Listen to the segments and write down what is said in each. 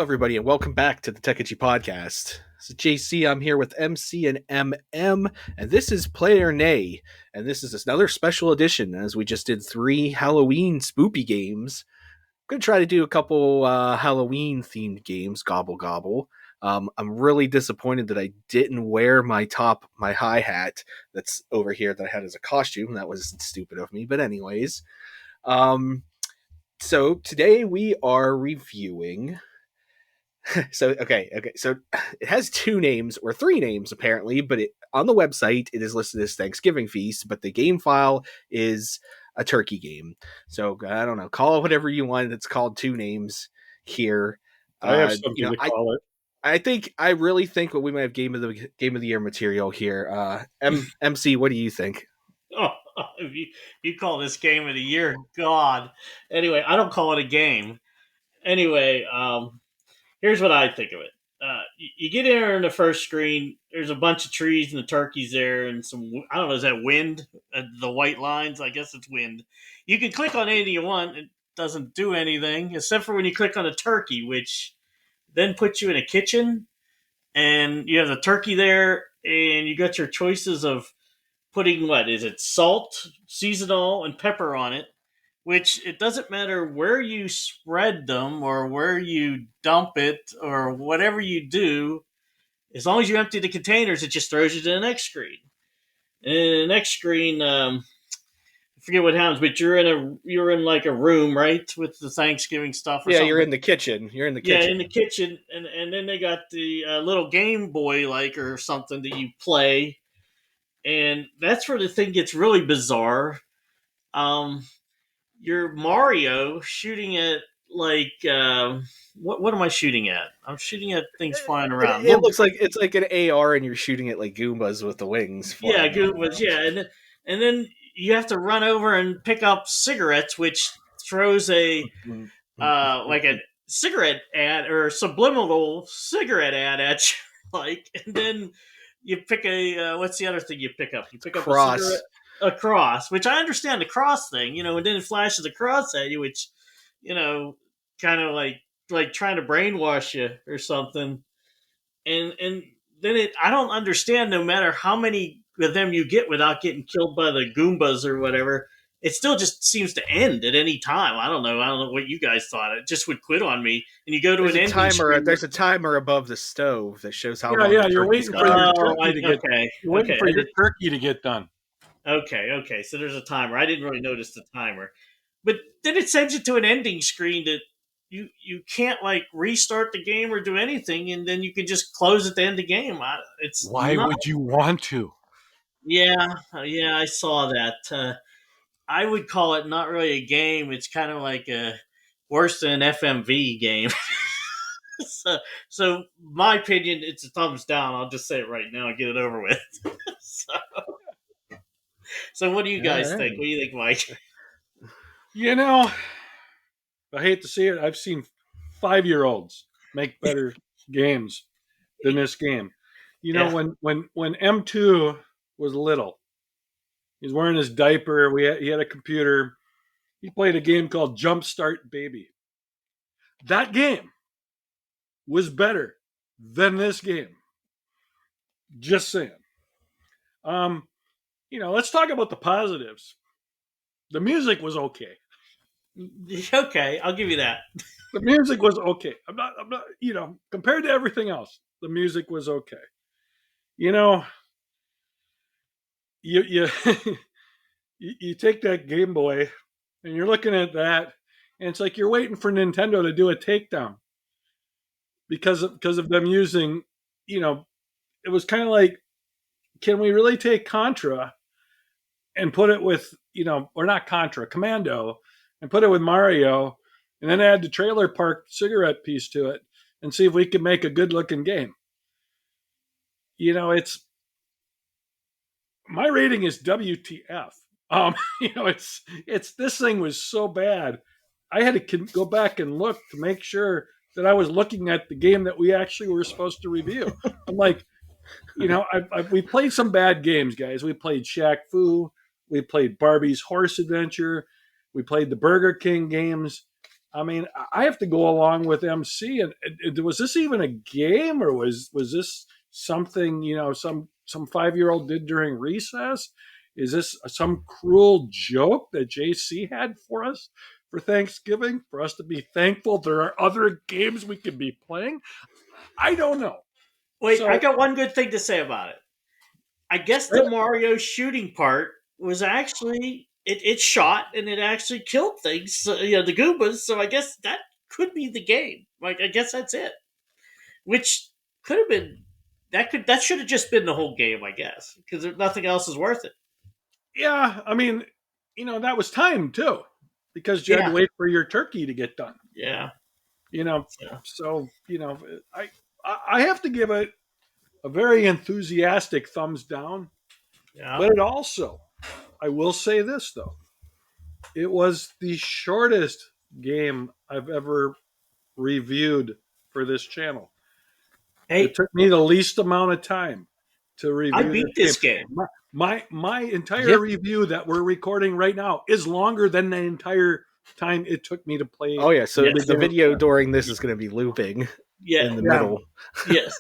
everybody, and welcome back to the Techichi Podcast. This is JC. I'm here with MC and MM, and this is Player Nay. And this is another special edition, as we just did 3 Halloween spoopy games. I'm going to try to do a couple Halloween-themed games, gobble gobble. I'm really disappointed that I didn't wear my hi-hat that's over here that I had as a costume. That was stupid of me, but anyways. So today we are reviewing... So it has 2 names or 3 names apparently, but on the website it is listed as Thanksgiving Feast, but the game file is a turkey game. So I don't know, call it whatever you want. It's called 2 names here. I have something to call it. I really think what we might have game of the year material here. MC, what do you think? Oh, if you call this game of the year, God. Anyway, I don't call it a game. Anyway, here's what I think of it. You get in there in the first screen. There's a bunch of trees and the turkeys there, and some, I don't know, is that wind? The white lines, I guess it's wind. You can click on anything you want. It doesn't do anything, except for when you click on a turkey, which then puts you in a kitchen, and you have the turkey there, and you got your choices of putting, what is it, salt, seasonal, and pepper on it. Which it doesn't matter where you spread them or where you dump it or whatever you do, as long as you empty the containers, it just throws you to the next screen. And in the next screen, I forget what happens, but you're in like a room, right, with the Thanksgiving stuff. Or you're in the kitchen. You're in the kitchen. Yeah, in the kitchen, and then they got the little Game Boy or something that you play, and that's where the thing gets really bizarre. You're Mario shooting at what am I shooting at? I'm shooting at things flying around. It looks like it's like an AR, and you're shooting at like Goombas with the wings. Yeah, Goombas. Yeah, and then you have to run over and pick up cigarettes, which throws a like a cigarette ad or subliminal cigarette ad at you. And then you pick a what's the other thing you pick up? You pick up cross. A cigarette. A cross, which I understand the cross thing, and then it flashes a cross at you, which, kind of like trying to brainwash you or something. And then I don't understand, no matter how many of them you get without getting killed by the Goombas or whatever, it still just seems to end at any time. I don't know what you guys thought. It just would quit on me. And you go to an timer. There's a timer above the stove that shows how long. Yeah, you're waiting for your turkey to get. You're waiting for your turkey to get done. Okay. So there's a timer. I didn't really notice the timer, but then it sends you to an ending screen that you can't restart the game or do anything, and then you can just close at the end of the game. Why would you want to? Yeah, I saw that. I would call it not really a game. It's kind of like a worse than an FMV game. So my opinion, it's a thumbs down. I'll just say it right now and get it over with. So what do you guys think? What do you think, Mike? I hate to see it. I've seen 5-year-olds make better games than this game. When M2 was little, he's wearing his diaper. He had a computer. He played a game called Jumpstart Baby. That game was better than this game. Just saying. Let's talk about the positives. The music was okay. Okay, I'll give you that. The music was okay. I'm not, compared to everything else, the music was okay. You you take that Game Boy and you're looking at that, and it's like you're waiting for Nintendo to do a takedown because of them using, it was kind of like, can we really take Contra and put it with, or not Contra, Commando, and put it with Mario, and then add the trailer park cigarette piece to it, and see if we can make a good looking game. It's, my rating is WTF. It's this thing was so bad. I had to go back and look to make sure that I was looking at the game that we actually were supposed to review. I'm like, we played some bad games, guys. We played Shaq Fu. We played Barbie's Horse Adventure. We played the Burger King games. I mean, I have to go along with MC. And was this even a game, or was this something some 5-year-old did during recess? Is this some cruel joke that JC had for us for Thanksgiving, for us to be thankful there are other games we could be playing? I don't know. Wait, So- I got one good thing to say about it. I guess the Mario shooting part was actually it shot and it actually killed things, the Goombas. So I guess that could be the game. Like I guess that's it. Which could have been that should have just been the whole game, I guess, because nothing else is worth it. Yeah, I mean, that was time too, because you had Yeah. to wait for your turkey to get done. Yeah. Yeah. So I have to give it a very enthusiastic thumbs down. Yeah. But it also, I will say this though, it was the shortest game I've ever reviewed for this channel. Hey, It took me the least amount of time to review. I beat this game. My entire review that we're recording right now is longer than the entire time it took me to play. Oh yeah, so Yes. the video during this is going to be looping in the middle. Yes.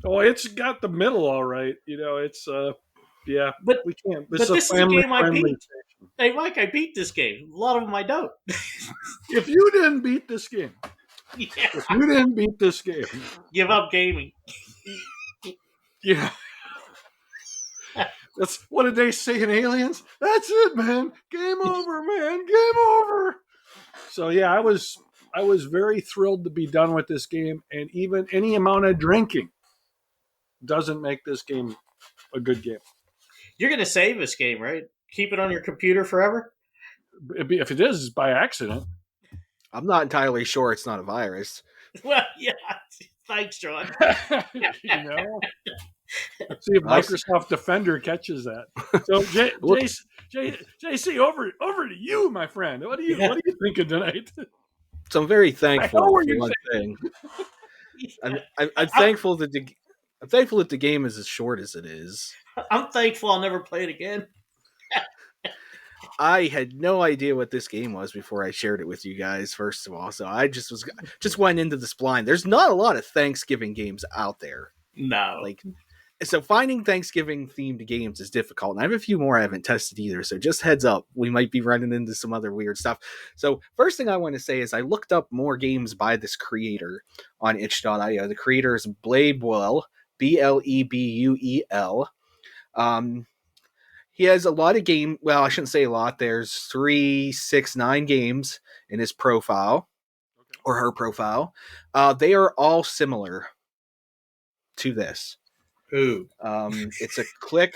It's got the middle all right. It's But we can't. this is a game I family-friendly beat. Hey, Mike, I beat this game. A lot of them I don't. If you didn't beat this game, Yeah. Give up gaming. yeah. That's what did they say in Aliens? That's it, man. Game over, man. Game over. So yeah, I was very thrilled to be done with this game, and even any amount of drinking doesn't make this game a good game. You're going to save this game, right? Keep it on your computer forever? If it is, it's by accident. I'm not entirely sure it's not a virus. Well, yeah. Thanks, John. Let's see if Microsoft Defender catches that. So, JC, over to you, my friend. What are you thinking tonight? So I'm very thankful I know where for you're one thing. I'm thankful that the game is as short as it is. I'm thankful I'll never play it again. I had no idea what this game was before I shared it with you guys. First of all, so I just went into this blind. There's not a lot of Thanksgiving games out there. No. So finding Thanksgiving themed games is difficult, and I have a few more I haven't tested either. So just heads up, we might be running into some other weird stuff. So first thing I want to say is I looked up more games by this creator on itch.io. The creator is Blebuel, Blebuel. He has a lot of game. Well, I shouldn't say a lot. There's 3, 6, 9 games in his profile or her profile. They are all similar to this. Ooh. It's a click.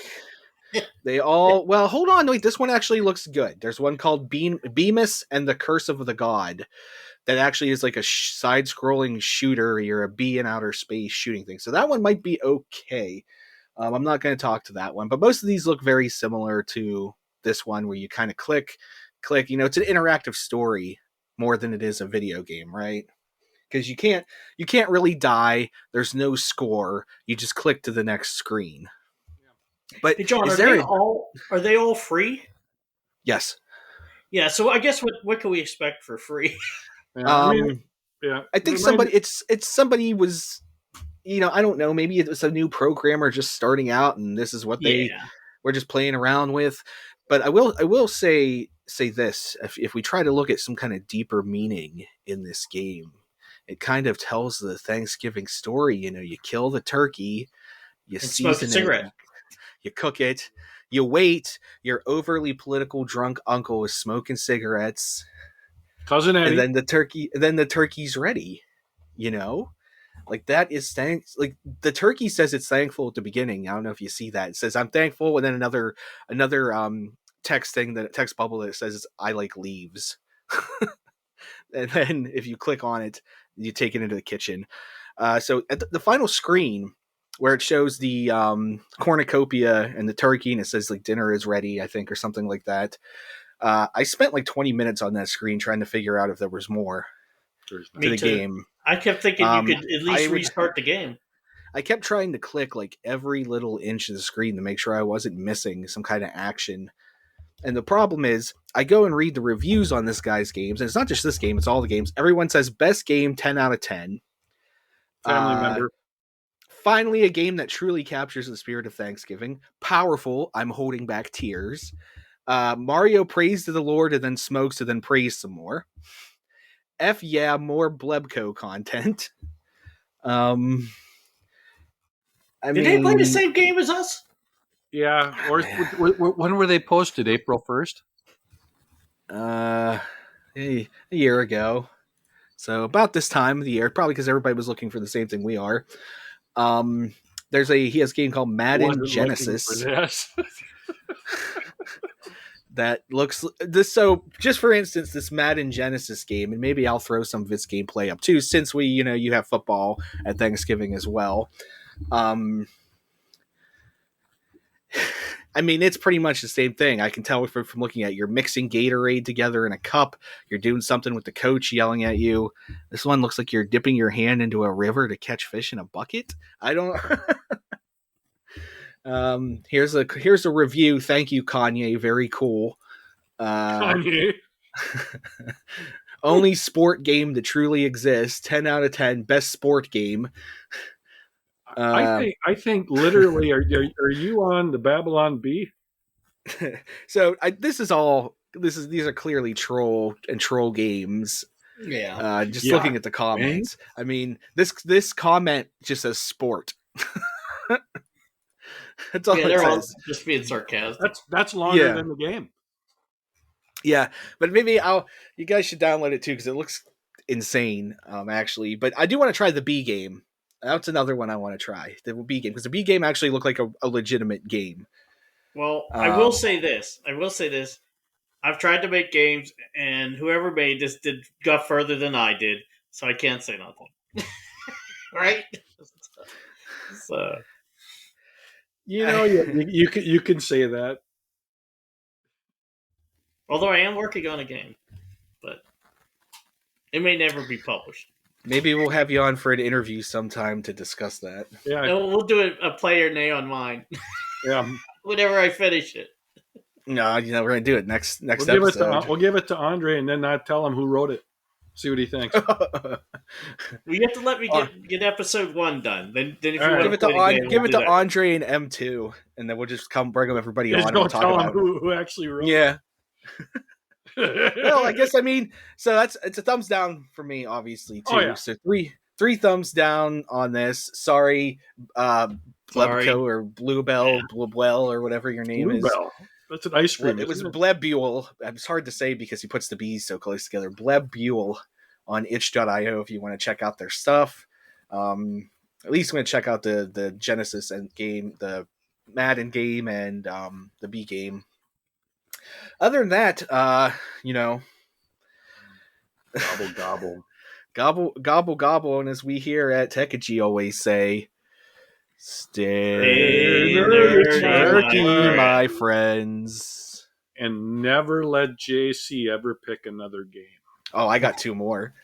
They all. Well, hold on. Wait, this one actually looks good. There's one called Bemis and the Curse of the God that actually is like a side-scrolling shooter. You're a bee in outer space shooting thing. So that one might be okay. I'm not going to talk to that one, but most of these look very similar to this one where you kind of click. It's an interactive story more than it is a video game, right? Because you can't really die. There's no score. You just click to the next screen. But hey, John, are they all free? Yes. Yeah. So I guess what can we expect for free? Yeah, I think somebody was. I don't know. Maybe it was a new programmer just starting out, and this is what they were just playing around with. But I will say this: if we try to look at some kind of deeper meaning in this game, it kind of tells the Thanksgiving story. You kill the turkey, you season it, you cook it, you wait. Your overly political drunk uncle is smoking cigarettes, Cousin Eddie, and then the turkey's ready. Like that is thanks. Like the turkey says it's thankful at the beginning. I don't know if you see that. It says I'm thankful, and then another text bubble that says I like leaves. And then if you click on it, you take it into the kitchen. So at the final screen where it shows the cornucopia and the turkey, and it says like dinner is ready, I think, or something like that. I spent like 20 minutes on that screen trying to figure out if there was more to the game. I kept thinking you could at least restart the game. I kept trying to click like every little inch of the screen to make sure I wasn't missing some kind of action. And the problem is, I go and read the reviews on this guy's games, and it's not just this game, it's all the games. Everyone says best game, 10 out of 10. Family member. Finally, a game that truly captures the spirit of Thanksgiving. Powerful, I'm holding back tears. Mario prays to the Lord and then smokes and then prays some more. F yeah, more Blebco content. Did they play the same game as us? Yeah. Or when were they posted? April 1st? A year ago. So about this time of the year, probably because everybody was looking for the same thing we are. He has a game called Madden Genesis. That looks this. So just for instance, this Madden Genesis game, and maybe I'll throw some of its gameplay up too, since you have football at Thanksgiving as well. I mean, it's pretty much the same thing. I can tell from looking at you're mixing Gatorade together in a cup. You're doing something with the coach yelling at you. This one looks like you're dipping your hand into a river to catch fish in a bucket. I don't. Here's a review. Thank you, Kanye. Very cool. Kanye. Only sport game to truly exist. 10 out of 10. Best sport game. I think literally, are you on the Babylon Bee? So these are clearly troll games. Yeah. Looking at the comments. I mean, this comment just says sport. That's all it they're says. all just being sarcastic. That's longer than the game. Yeah, but maybe you guys should download it too because it looks insane, actually. But I do want to try the B game. That's another one I want to try, the B game, because the B game actually looked like a legitimate game. Well, I will say this. I've tried to make games, and whoever made this got further than I did, so I can't say nothing. Right? So, you can say that. Although I am working on a game, but it may never be published. Maybe we'll have you on for an interview sometime to discuss that. Yeah, and we'll do a player nay on mine. Yeah, whenever I finish it. No, we're gonna do it next episode. We'll give it to Andre and then not tell him who wrote it. See what he thinks. Well, you have to let me get episode 1 done. Then if you want to give it to Andre and M2, and then we'll just bring them everybody on and we'll talk about who actually wrote. Yeah. Well, I guess so it's a thumbs down for me, obviously too. Oh, yeah. So three thumbs down on this. Sorry, Blebco or Bluebell, Bluebell or whatever your name is. That's an ice cream. It was Blebule. It's hard to say because he puts the B's so close together. Blebule on itch.io if you want to check out their stuff. At least I'm going to check out the Genesis and game, the Madden game, and the B game. Other than that, gobble gobble, and as we here at Techigy always say, stay nerdy, my friends, and never let JC ever pick another game. Oh, I got 2 more.